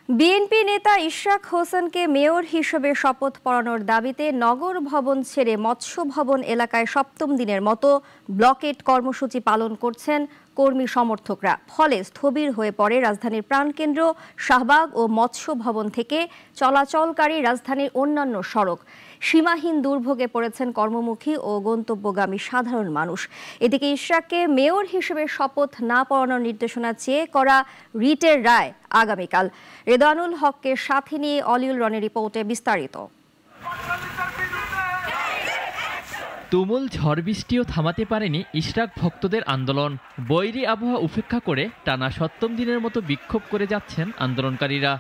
BNP নেতা ইশরাক হোসেনকে mayor হিসেবে শপথ পড়ানোর দাবিতে নগর ভবন ছেড়ে মৎস্য ভবন এলাকায় সপ্তম দিনের মতো ব্লকেট কর্মসূচি পালন করছেন কর্মী সমর্থকরা। ফলে স্থবির হয়ে পড়ে রাজধানীর প্রাণকেন্দ্র শাহবাগ ও মৎস্য ভবন থেকে চলাচলকারী রাজধানীর অন্যান্য সড়ক। সীমাহীন দুর্ভোগে পড়েছেন কর্মমুখী ও গন্তব্যগামী সাধারণ মানুষ। এদিকে ইশরাককে মেয়র হিসেবে শপথ না পড়ানোর নির্দেশনা চেয়ে করা রিটের রায় আগামীকাল। রেদওয়ানুল হককে সাথে নিয়ে অলিউল রনির রিপোর্টে বিস্তারিত। তুমুল ঝড় বৃষ্টিও থামাতে পারেনি ইশরাক ভক্তদের আন্দোলন। বৈরী আবহাওয়া উপেক্ষা করে টানা সপ্তম দিনের মতো বিক্ষোভ করে যাচ্ছেন আন্দোলনকারীরা।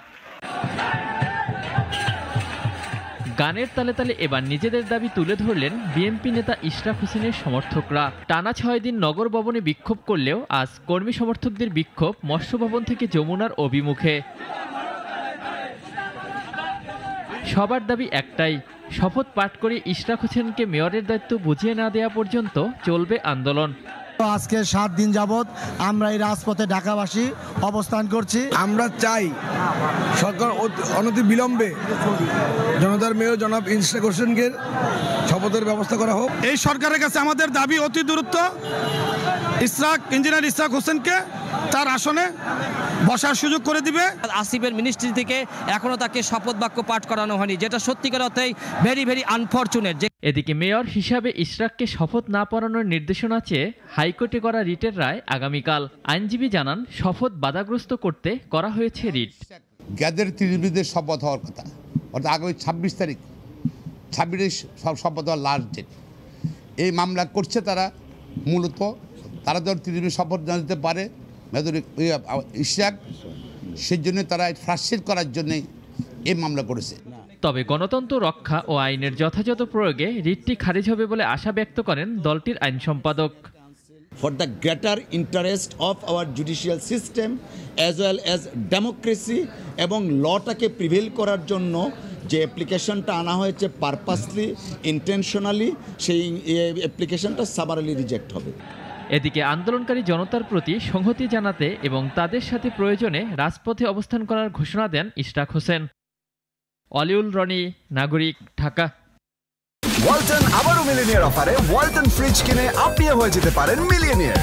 গানের তালে তালে এবার নিজেদের দাবি তুলে ধরলেন বিএনপি নেতা ইশরাক হোসেনের সমর্থকরা। টানা 6 দিন নগর ভবনে বিক্ষোভ করলেও আজ কর্মী সমর্থকদের বিক্ষোভ মৎস্য ভবন থেকে যমুনার অভিমুখে। সবার দাবি একটাই, শপথ পাঠ করে ইশরাক হোসেনকে মেয়রের দায়িত্ব বুঝিয়ে না দেওয়া পর্যন্ত চলবে আন্দোলন। আজকে 7 দিন যাবৎ আমরা এই রাজপথে ঢাকাবাসী অবস্থান করছি। আমরা চাই সরকার অনতি বিলম্বে জনতার মেয়র জনাব ইশরাক হোসেনকে শপথের ব্যবস্থা করা হোক। এই সরকারের কাছে আমাদের দাবি অতি দ্রুত ইঞ্জিনিয়ার ইশরাক হোসেনকে তার আসনে বসার সুযোগ করে দিবে। আসিফের মিনিস্ট্রি থেকে এখনো তাকে শপথ বাক্য পাঠ করানো হয়নি, যেটা সত্যিকার অর্থেই ভেরি আনফরচুনেট। এদিকে মেয়র হিসাবে ইশরাককে শপথ না পড়ানোর নির্দেশনা চেয়ে হাইকোর্টে করা রিটের রায় আগামীকাল। আইনজীবী জানান, শপথ বাধাগ্রস্ত করতে করা হয়েছে রিট। গ্যাদের 30 শপথ হওয়ার কথা, অর্থাৎ আগামী 26 তারিখ 26 শপথ হওয়ার লাস্ট ডেট। এই মামলা করছে তারা, মূলত তারা যখন 30 শপথ না দিতে পারে ইশরাক, সেই জন্য তারা ফ্রাস্ট্রেট করার জন্যই এই মামলা করেছে। তবে গণতন্ত্র রক্ষা ও আইনের যথাযথ প্রয়োগে রিটটি খারিজ হবে বলে আশা ব্যক্ত করেন দলটির আইন সম্পাদক। For the greater interest of our judicial system as well as democracy এবং লটাকে প্রিভেল করার জন্য যে অ্যাপ্লিকেশনটা আনা হয়েছে পারপাসলি ইন্টেনশনালি, সেই অ্যাপ্লিকেশনটা সামারালি রিজেক্ট হবে। এদিকে আন্দোলনকারী জনতার প্রতি সংহতি জানাতে এবং তাদের সাথে প্রয়োজনে রাজপথে অবস্থান করার ঘোষণা দেন ইশরাক হোসেন। অলিউল রনি, নাগরিক, ঢাকা। ওয়ালটন আবারও মিলিনিয়ার অফারে ওয়ালটন ফ্রিজ কিনে আপনিও হয়ে যেতে পারেন মিলিয়নিয়ার।